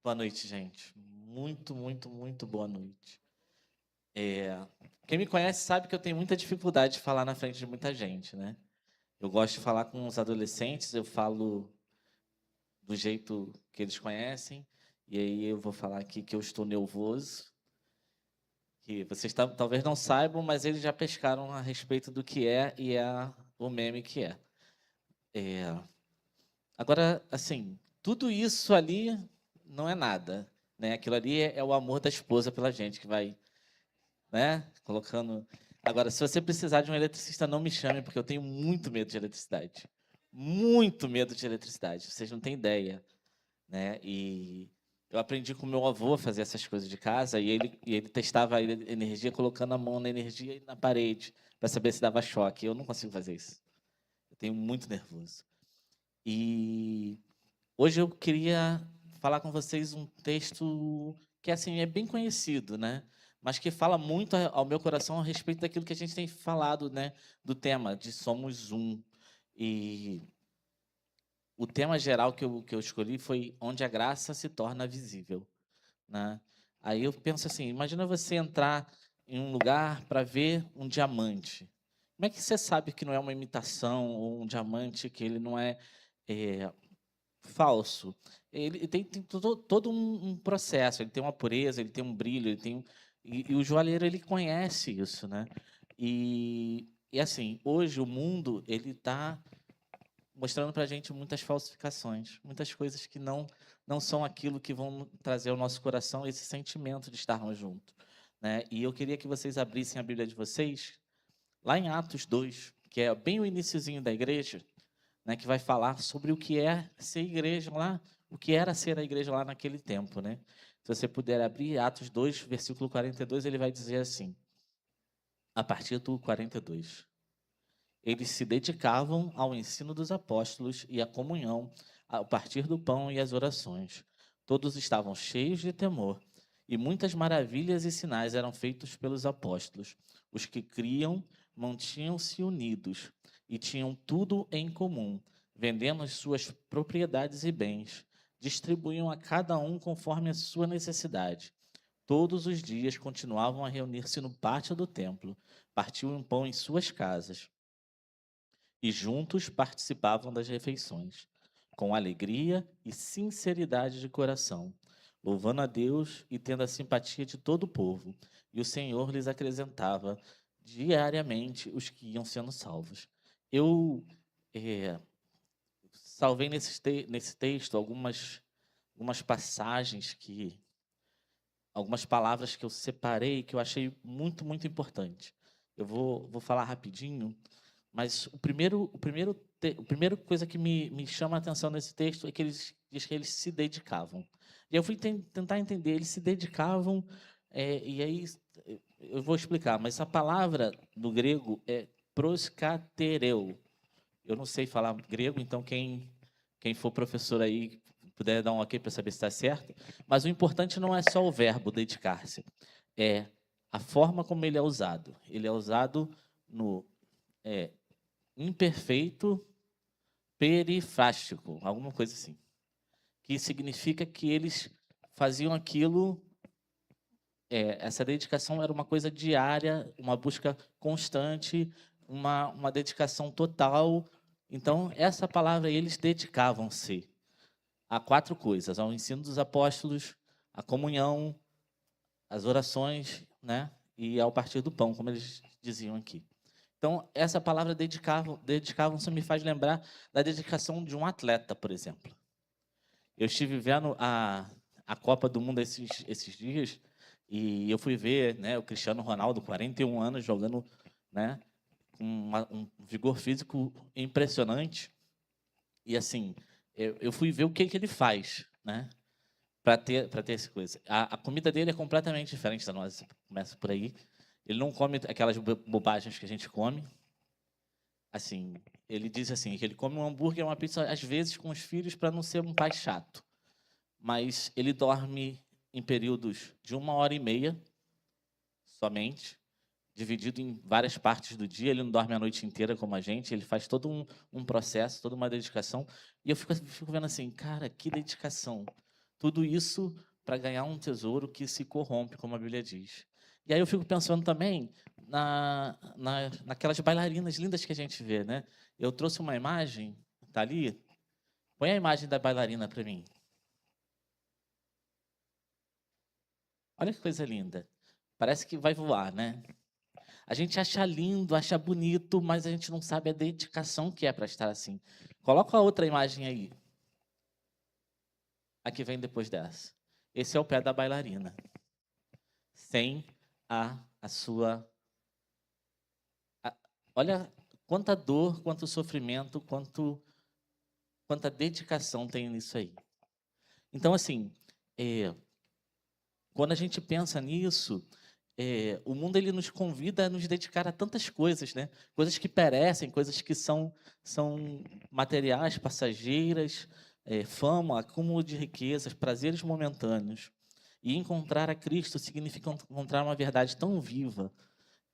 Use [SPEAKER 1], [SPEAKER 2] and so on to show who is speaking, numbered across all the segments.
[SPEAKER 1] Boa noite, gente. Muito, muito, muito boa noite. Quem me conhece sabe que eu tenho muita dificuldade de falar na frente de muita gente, né? Eu gosto de falar com os adolescentes, eu falo do jeito que eles conhecem, e aí eu vou falar aqui que eu estou nervoso, que vocês talvez não saibam, mas eles já pescaram a respeito do que é e é o meme que é. É, Agora, assim, tudo isso ali não é nada, né? Aquilo ali é o amor da esposa pela gente que vai, né? Colocando. Agora, se você precisar de um eletricista, não me chame, porque eu tenho muito medo de eletricidade. Muito medo de eletricidade. Vocês não têm ideia, né? E eu aprendi com meu avô a fazer essas coisas de casa e ele testava a energia colocando a mão na energia e na parede para saber se dava choque. Eu não consigo fazer isso. Eu tenho muito nervoso. E hoje eu queria falar com vocês um texto que assim é bem conhecido, né? Mas que fala muito ao meu coração a respeito daquilo que a gente tem falado, né? Do tema de Somos Um. E o tema geral que eu escolhi foi Onde a Graça se torna visível, né? Aí eu penso assim, imagina você entrar em um lugar para ver um diamante. Como é que você sabe que não é uma imitação ou um diamante que ele não é falso? Ele tem todo um processo, ele tem uma pureza, ele tem um brilho, e o joalheiro ele conhece isso, né? E assim, hoje o mundo ele está mostrando para a gente muitas falsificações, muitas coisas que não são aquilo que vão trazer ao nosso coração esse sentimento de estarmos juntos, né? E eu queria que vocês abrissem a Bíblia de vocês lá em Atos 2, que é bem o iniciozinho da igreja, né, que vai falar sobre o que é ser igreja lá, o que era ser a igreja lá naquele tempo, né? Se você puder abrir Atos 2, versículo 42, ele vai dizer assim, a partir do 42. Eles se dedicavam ao ensino dos apóstolos e à comunhão, ao partir do pão e às orações. Todos estavam cheios de temor, e muitas maravilhas e sinais eram feitos pelos apóstolos. Os que criam mantinham-se unidos e tinham tudo em comum, vendendo as suas propriedades e bens, distribuíam a cada um conforme a sua necessidade. Todos os dias continuavam a reunir-se no pátio do templo, partiam o pão em suas casas e juntos participavam das refeições, com alegria e sinceridade de coração, louvando a Deus e tendo a simpatia de todo o povo. E o Senhor lhes acrescentava diariamente os que iam sendo salvos. Eu salvei nesse texto algumas passagens algumas palavras que eu separei que eu achei muito, muito importante. Eu vou falar rapidinho, mas a primeira coisa que me chama a atenção nesse texto é que eles diz que eles se dedicavam. E eu fui tentar entender, eles se dedicavam, e aí eu vou explicar, mas a palavra no grego é proskatereu. Eu não sei falar grego, então quem for professor aí puder dar um ok para saber se está certo. Mas o importante não é só o verbo dedicar-se, é a forma como ele é usado. Ele é usado no é, imperfeito perifrástico, alguma coisa assim, que significa que eles faziam aquilo, essa dedicação era uma coisa diária, uma busca constante, uma dedicação total. Então, essa palavra, eles dedicavam-se a quatro coisas: ao ensino dos apóstolos, à comunhão, às orações, né? E ao partir do pão, como eles diziam aqui. Então, essa palavra dedicavam-se me faz lembrar da dedicação de um atleta, por exemplo. Eu estive vendo a Copa do Mundo esses dias e eu fui ver, né, o Cristiano Ronaldo, 41 anos, jogando, né, com um vigor físico impressionante. E assim, eu fui ver o que ele faz, né, para ter essa coisa. A comida dele é completamente diferente da nossa, começa por aí. Ele não come aquelas bobagens que a gente come. Assim, ele diz assim, que ele come um hambúrguer e uma pizza às vezes com os filhos para não ser um pai chato. Mas ele dorme em períodos de 1 hora e meia somente, dividido em várias partes do dia. Ele não dorme a noite inteira como a gente, ele faz todo um processo, toda uma dedicação. E eu fico vendo assim, cara, que dedicação. Tudo isso para ganhar um tesouro que se corrompe, como a Bíblia diz. E aí eu fico pensando também naquelas bailarinas lindas que a gente vê, né? Eu trouxe uma imagem, tá ali? Põe a imagem da bailarina para mim. Olha que coisa linda. Parece que vai voar, né? A gente acha lindo, acha bonito, mas a gente não sabe a dedicação que é para estar assim. Coloca a outra imagem aí. A que vem depois dessa. Esse é o pé da bailarina. Sem a sua... olha quanta dor, quanto sofrimento, quanta dedicação tem nisso aí. Então, assim, quando a gente pensa nisso, o mundo ele nos convida a nos dedicar a tantas coisas, né? Coisas que perecem, coisas que são materiais, passageiras, fama, acúmulo de riquezas, prazeres momentâneos. E encontrar a Cristo significa encontrar uma verdade tão viva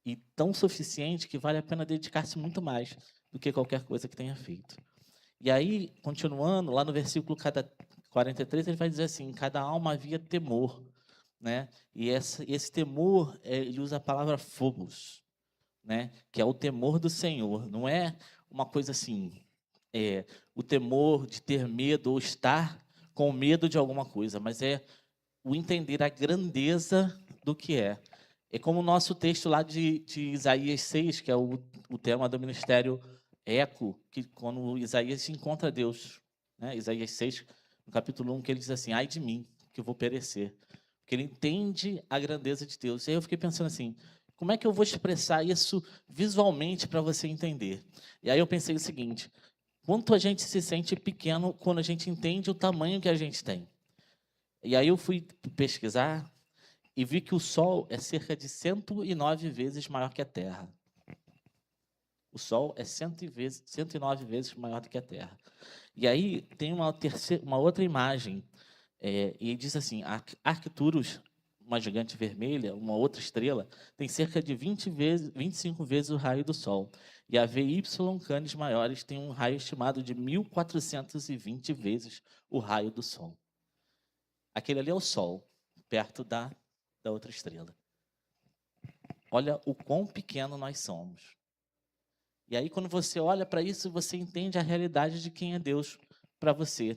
[SPEAKER 1] e tão suficiente que vale a pena dedicar-se muito mais do que qualquer coisa que tenha feito. E aí, continuando, lá no versículo 43, ele vai dizer assim: em cada alma havia temor, né? E esse temor, ele usa a palavra phobos, né? Que é o temor do Senhor. Não é uma coisa assim, o temor de ter medo ou estar com medo de alguma coisa, mas é o entender a grandeza do que é. É como o nosso texto lá de Isaías 6, que é o tema do ministério Eco, que quando Isaías encontra Deus, né? Isaías 6, no capítulo 1, que ele diz assim: ai de mim, que eu vou perecer. Porque ele entende a grandeza de Deus. E aí eu fiquei pensando assim, como é que eu vou expressar isso visualmente para você entender? E aí eu pensei o seguinte: quanto a gente se sente pequeno quando a gente entende o tamanho que a gente tem. E aí eu fui pesquisar e vi que o Sol é cerca de 109 vezes maior que a Terra. O Sol é 109 vezes maior do que a Terra. E aí tem uma outra imagem, e diz assim: Arcturus, uma gigante vermelha, uma outra estrela, tem cerca de 25 vezes o raio do Sol. E a VY Canis maiores tem um raio estimado de 1420 vezes o raio do Sol. Aquele ali é o Sol, perto da outra estrela. Olha o quão pequeno nós somos. E aí, quando você olha para isso, você entende a realidade de quem é Deus para você.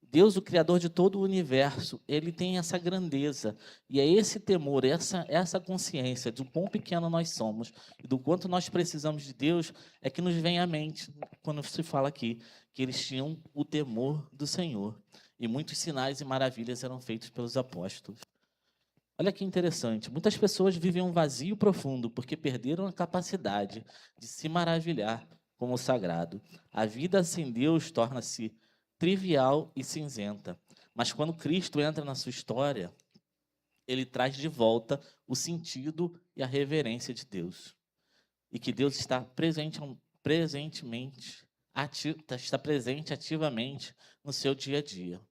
[SPEAKER 1] Deus, o Criador de todo o universo, ele tem essa grandeza. E é esse temor, essa consciência do quão pequeno nós somos e do quanto nós precisamos de Deus, é que nos vem à mente quando se fala aqui que eles tinham o temor do Senhor. E muitos sinais e maravilhas eram feitos pelos apóstolos. Olha que interessante. Muitas pessoas vivem um vazio profundo porque perderam a capacidade de se maravilhar com o sagrado. A vida sem Deus torna-se trivial e cinzenta. Mas quando Cristo entra na sua história, ele traz de volta o sentido e a reverência de Deus. E que Deus está está presente ativamente no seu dia a dia.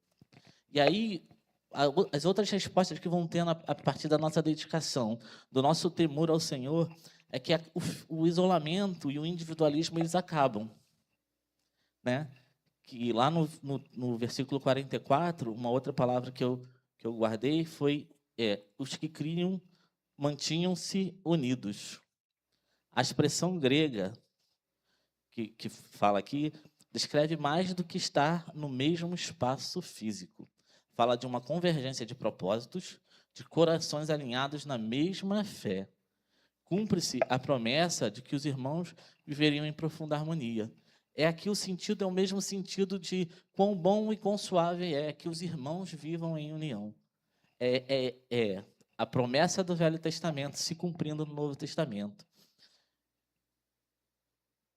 [SPEAKER 1] E aí, as outras respostas que vão tendo a partir da nossa dedicação, do nosso temor ao Senhor, é que o isolamento e o individualismo, eles acabam. Né? Que lá no versículo 44, uma outra palavra que eu guardei foi os que criam mantinham-se unidos. A expressão grega que fala aqui descreve mais do que estar no mesmo espaço físico. Fala de uma convergência de propósitos, de corações alinhados na mesma fé. Cumpre-se a promessa de que os irmãos viveriam em profunda harmonia. Aqui o sentido é o mesmo sentido de quão bom e quão suave é que os irmãos vivam em união. É a promessa do Velho Testamento se cumprindo no Novo Testamento.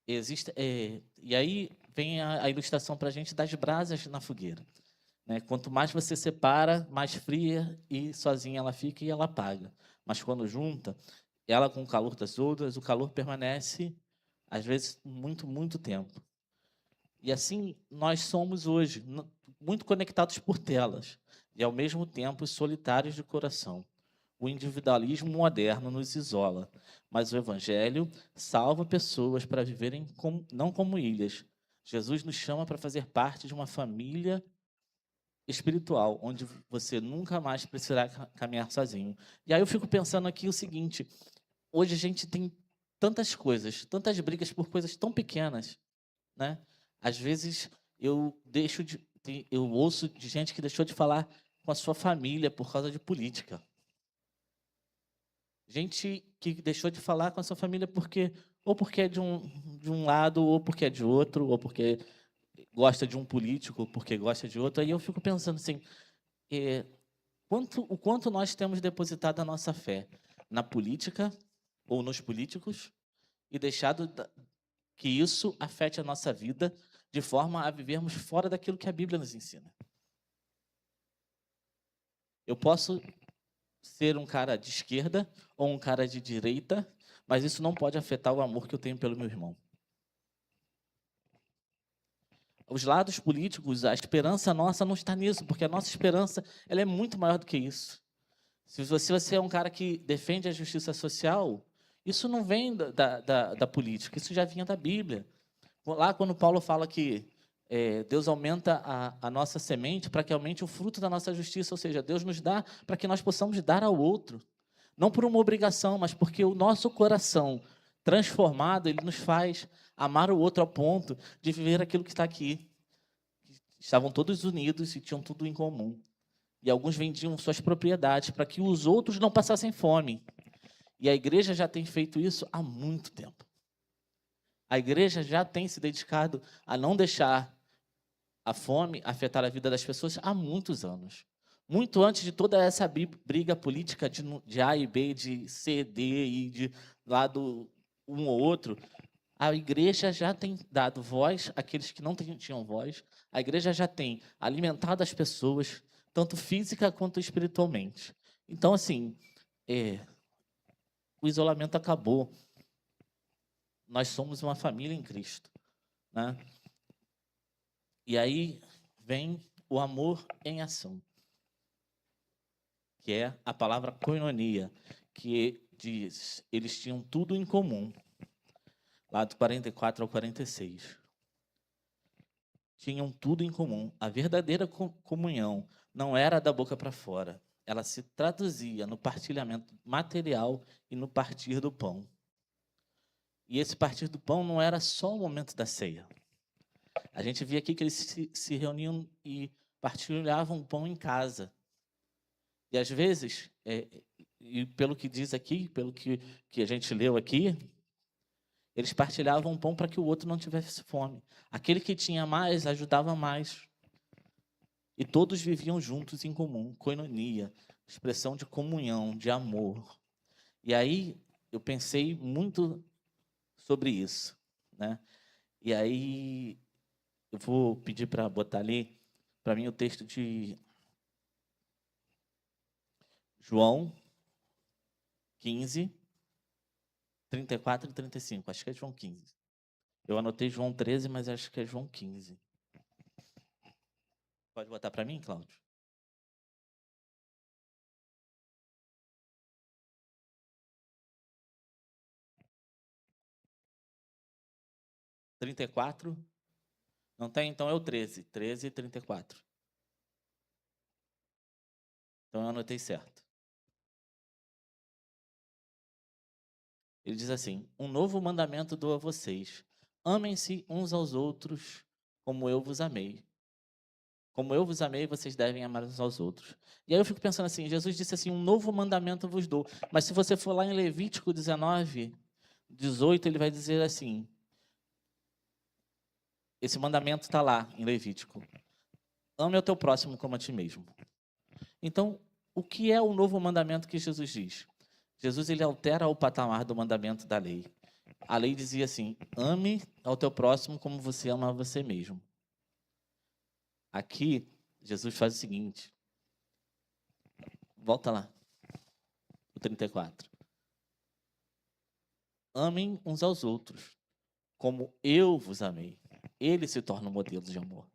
[SPEAKER 1] E aí vem a ilustração para a gente das brasas na fogueira. Né? Quanto mais você separa, mais fria e sozinha ela fica e ela apaga. Mas quando junta, ela com o calor das outras, o calor permanece, às vezes, muito, muito tempo. E assim nós somos hoje, muito conectados por telas, e ao mesmo tempo solitários de coração. O individualismo moderno nos isola, mas o Evangelho salva pessoas para viverem não como ilhas. Jesus nos chama para fazer parte de uma família espiritual, onde você nunca mais precisará caminhar sozinho. E aí eu fico pensando aqui o seguinte: hoje a gente tem tantas coisas, tantas brigas por coisas tão pequenas, né? Às vezes eu ouço de gente que deixou de falar com a sua família por causa de política. Gente que deixou de falar com a sua família porque é de um lado, ou porque é de outro, ou porque gosta de um político, ou porque gosta de outro. Aí eu fico pensando assim, eh, o quanto nós temos depositado a nossa fé na política ou nos políticos e deixado que isso afete a nossa vida de forma a vivermos fora daquilo que a Bíblia nos ensina. Eu posso ser um cara de esquerda ou um cara de direita, mas isso não pode afetar o amor que eu tenho pelo meu irmão. Os lados políticos, a esperança nossa não está nisso, porque a nossa esperança ela é muito maior do que isso. Se você é um cara que defende a justiça social, isso não vem da política, isso já vinha da Bíblia. Lá quando Paulo fala que Deus aumenta a nossa semente para que aumente o fruto da nossa justiça, ou seja, Deus nos dá para que nós possamos dar ao outro. Não por uma obrigação, mas porque o nosso coração transformado, ele nos faz amar o outro ao ponto de viver aquilo que está aqui. Estavam todos unidos e tinham tudo em comum. E alguns vendiam suas propriedades para que os outros não passassem fome. E a igreja já tem feito isso há muito tempo. A igreja já tem se dedicado a não deixar a fome afetar a vida das pessoas há muitos anos. Muito antes de toda essa briga política de A e B, de C, D e de lado um ou outro, a igreja já tem dado voz àqueles que não tinham voz. A igreja já tem alimentado as pessoas, tanto física quanto espiritualmente. Então, assim, o isolamento acabou. Nós somos uma família em Cristo, né? E aí vem o amor em ação, que é a palavra koinonia, que diz, eles tinham tudo em comum, lá do 44 ao 46. Tinham tudo em comum. A verdadeira comunhão não era da boca para fora, ela se traduzia no partilhamento material e no partir do pão. E esse partir do pão não era só o momento da ceia. A gente via aqui que eles se reuniam e partilhavam o pão em casa. E às vezes, e pelo que diz aqui, pelo que a gente leu aqui, eles partilhavam o pão para que o outro não tivesse fome. Aquele que tinha mais, ajudava mais. E todos viviam juntos em comum, koinonia, expressão de comunhão, de amor. E aí eu pensei muito sobre isso, né? E aí eu vou pedir para botar ali, para mim, o texto de João 15, 34 e 35. Acho que é João 15. Eu anotei João 13, mas acho que é João 15. Pode botar para mim, Cláudio? Trinta e quatro? Não tem? Então é o 13. 13 e 34. Então eu anotei certo. Ele diz assim: um novo mandamento dou a vocês. Amem-se uns aos outros como eu vos amei. Como eu vos amei, vocês devem amar uns aos outros. E aí eu fico pensando assim, Jesus disse assim, um novo mandamento vos dou. Mas se você for lá em Levítico 19, 18, ele vai dizer assim, esse mandamento está lá em Levítico. Ame o teu próximo como a ti mesmo. Então, o que é o novo mandamento que Jesus diz? Jesus, ele altera o patamar do mandamento da lei. A lei dizia assim, ame ao teu próximo como você ama a você mesmo. Aqui, Jesus faz o seguinte. Volta lá. O 34. Amem uns aos outros, como eu vos amei. Ele se torna um modelo de amor.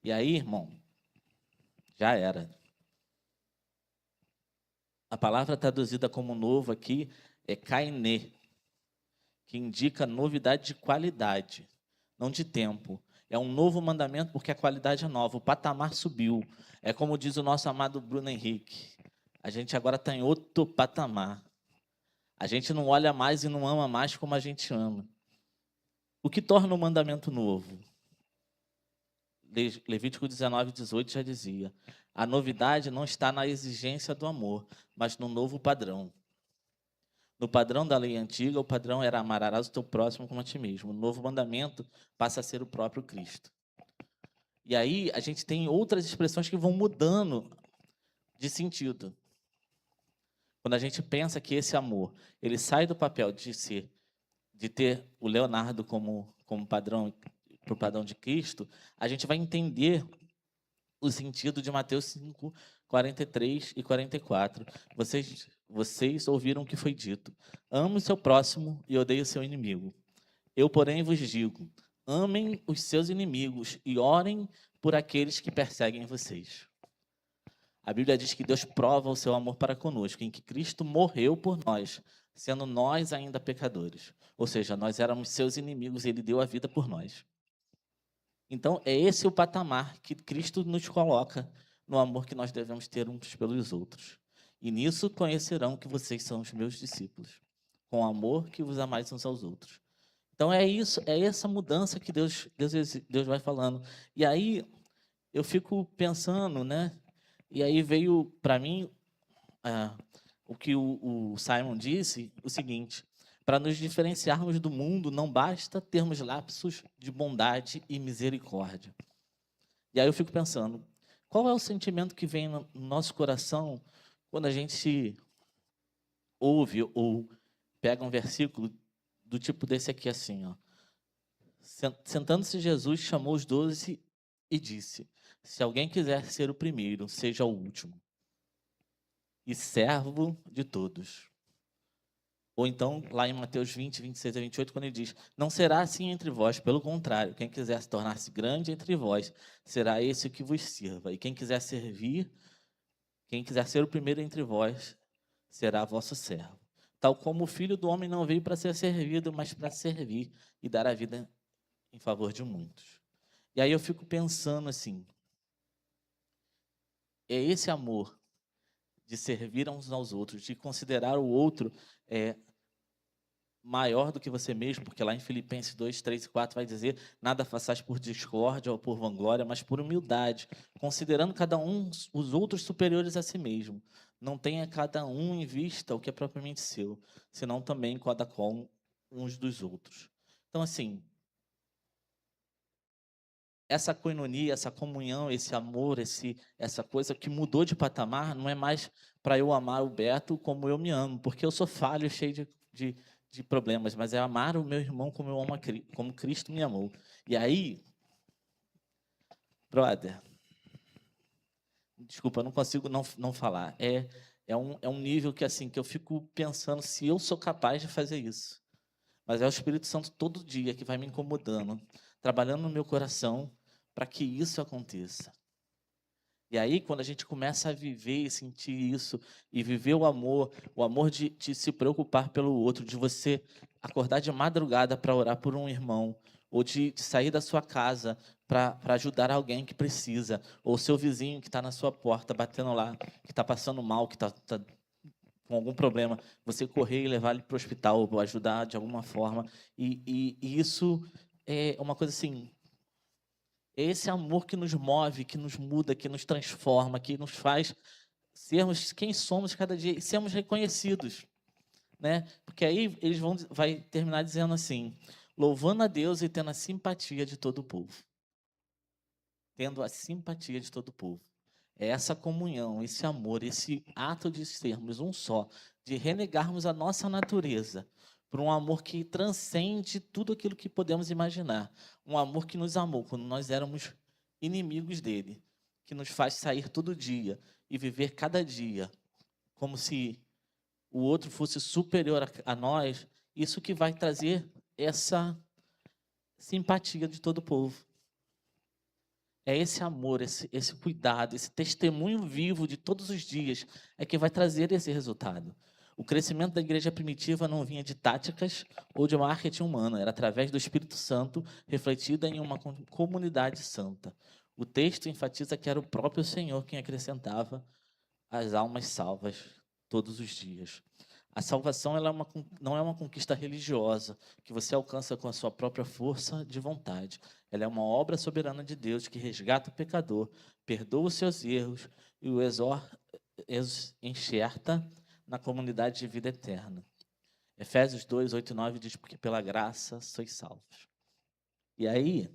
[SPEAKER 1] E aí, irmão, já era. A palavra traduzida como novo aqui é kainé, que indica novidade de qualidade, não de tempo. É um novo mandamento porque a qualidade é nova, o patamar subiu. É como diz o nosso amado Bruno Henrique, a gente agora está em outro patamar. A gente não olha mais e não ama mais como a gente ama. O que torna o mandamento novo? Levítico 19:18 já dizia: a novidade não está na exigência do amor, mas no novo padrão. No padrão da lei antiga, o padrão era amarás o teu próximo como a ti mesmo. O novo mandamento passa a ser o próprio Cristo. E aí a gente tem outras expressões que vão mudando de sentido. Quando a gente pensa que esse amor, ele sai do papel de ter o Leonardo como padrão, para o padrão de Cristo, a gente vai entender o sentido de Mateus 5, 43 e 44. Vocês ouviram o que foi dito: ame o seu próximo e odeie o seu inimigo. Eu, porém, vos digo: amem os seus inimigos e orem por aqueles que perseguem vocês. A Bíblia diz que Deus prova o seu amor para conosco, em que Cristo morreu por nós, sendo nós ainda pecadores. Ou seja, nós éramos seus inimigos e Ele deu a vida por nós. Então, é esse o patamar que Cristo nos coloca no amor que nós devemos ter uns pelos outros. E nisso conhecerão que vocês são os meus discípulos, com o amor que vos amais uns aos outros. Então, é isso, é essa mudança que Deus vai falando. E aí, eu fico pensando, né? E aí veio para mim o que o Simon disse, o seguinte: para nos diferenciarmos do mundo, não basta termos lapsos de bondade e misericórdia. E aí eu fico pensando, qual é o sentimento que vem no nosso coração quando a gente ouve ou pega um versículo do tipo desse aqui, assim, ó. Sentando-se, Jesus chamou os 12 e disse: se alguém quiser ser o primeiro, seja o último e servo de todos. Ou então, lá em Mateus 20, 26 a 28, quando ele diz: não será assim entre vós, pelo contrário, quem quiser se tornar-se grande entre vós, será esse que vos sirva. E quem quiser servir, quem quiser ser o primeiro entre vós, será vosso servo. Tal como o Filho do Homem não veio para ser servido, mas para servir e dar a vida em favor de muitos. E aí eu fico pensando assim, é esse amor de servir uns aos outros, de considerar o outro maior do que você mesmo, porque lá em Filipenses 2, 3 e 4 vai dizer: nada façais por discórdia ou por vanglória, mas por humildade, considerando cada um os outros superiores a si mesmo. Não tenha cada um em vista o que é propriamente seu, senão também cada qual uns dos outros. Então, assim, essa coinonia, essa comunhão, esse amor, essa coisa que mudou de patamar, não é mais para eu amar o Beto como eu me amo, porque eu sou falho, cheio de problemas, mas é amar o meu irmão como eu amo como Cristo me amou. E aí, brother, desculpa, eu não consigo não falar. É um nível que, assim, que eu fico pensando se eu sou capaz de fazer isso. Mas é o Espírito Santo todo dia que vai me incomodando, trabalhando no meu coração para que isso aconteça. E aí, quando a gente começa a viver e sentir isso, e viver o amor de se preocupar pelo outro, de você acordar de madrugada para orar por um irmão, ou de sair da sua casa para ajudar alguém que precisa, ou seu vizinho que está na sua porta, batendo lá, que está passando mal, que está com algum problema, você correr e levar ele para o hospital, ou ajudar de alguma forma. E isso é uma coisa assim. É esse amor que nos move, que nos muda, que nos transforma, que nos faz sermos quem somos cada dia e sermos reconhecidos, né? Porque aí vai terminar dizendo assim: louvando a Deus e tendo a simpatia de todo o povo. Tendo a simpatia de todo o povo. É essa comunhão, esse amor, esse ato de sermos um só, de renegarmos a nossa natureza por um amor que transcende tudo aquilo que podemos imaginar. Um amor que nos amou quando nós éramos inimigos dele, que nos faz sair todo dia e viver cada dia como se o outro fosse superior a nós. Isso que vai trazer essa simpatia de todo o povo. É esse amor, esse cuidado, esse testemunho vivo de todos os dias é que vai trazer esse resultado. O crescimento da igreja primitiva não vinha de táticas ou de marketing humano, era através do Espírito Santo, refletida em uma comunidade santa. O texto enfatiza que era o próprio Senhor quem acrescentava as almas salvas todos os dias. A salvação não é uma conquista religiosa que você alcança com a sua própria força de vontade. Ela é uma obra soberana de Deus que resgata o pecador, perdoa os seus erros e o enxerta na comunidade de vida eterna. Efésios 2, 8 e 9 diz: porque pela graça sois salvos. E aí,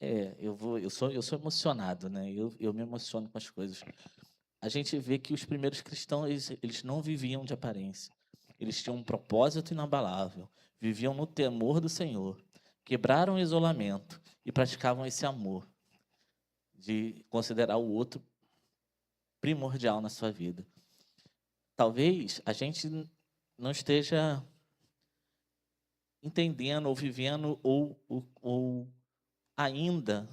[SPEAKER 1] eu sou emocionado, né? Eu me emociono com as coisas. A gente vê que os primeiros cristãos, eles não viviam de aparência. Eles tinham um propósito inabalável, viviam no temor do Senhor, quebraram o isolamento e praticavam esse amor de considerar o outro primordial na sua vida. Talvez a gente não esteja entendendo ou vivendo ou ainda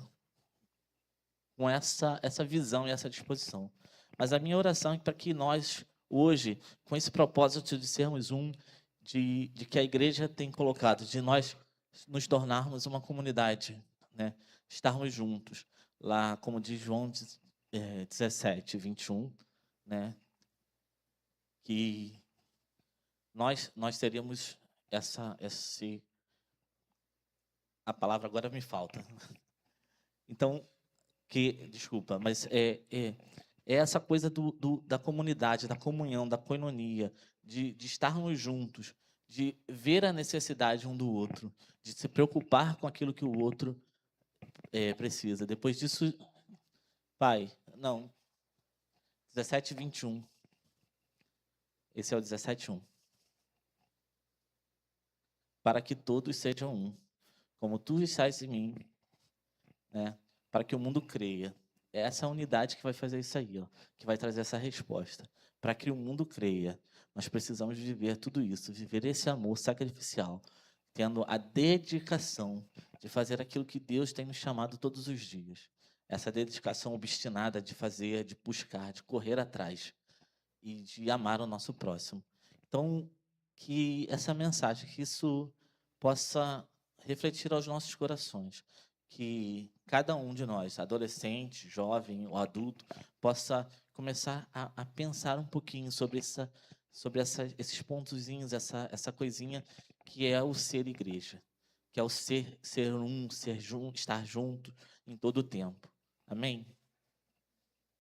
[SPEAKER 1] com essa visão e essa disposição. Mas a minha oração é para que nós, hoje, com esse propósito de sermos de que a igreja tem colocado, de nós nos tornarmos uma comunidade, né? Estarmos juntos, lá, como diz João 17, 21, né? Que nós teríamos a palavra agora me falta. Então, desculpa, mas é essa coisa da comunidade, da comunhão, da koinonia, de estarmos juntos, de ver a necessidade um do outro, de se preocupar com aquilo que o outro precisa. Depois disso, pai, não, 17, 21. Esse é o 17, 1. Para que todos sejam um, como tu estás em mim, né? Para que o mundo creia. É essa unidade que vai fazer isso aí, ó, que vai trazer essa resposta. Para que o mundo creia, nós precisamos viver tudo isso, viver esse amor sacrificial, tendo a dedicação de fazer aquilo que Deus tem nos chamado todos os dias. Essa dedicação obstinada de fazer, de buscar, de correr atrás e de amar o nosso próximo. Então, que essa mensagem, que isso possa refletir aos nossos corações, que cada um de nós, adolescente, jovem ou adulto, possa começar a pensar um pouquinho sobre esses pontozinhos, essa coisinha que é o ser igreja, que é o ser um, estar junto em todo o tempo. Amém?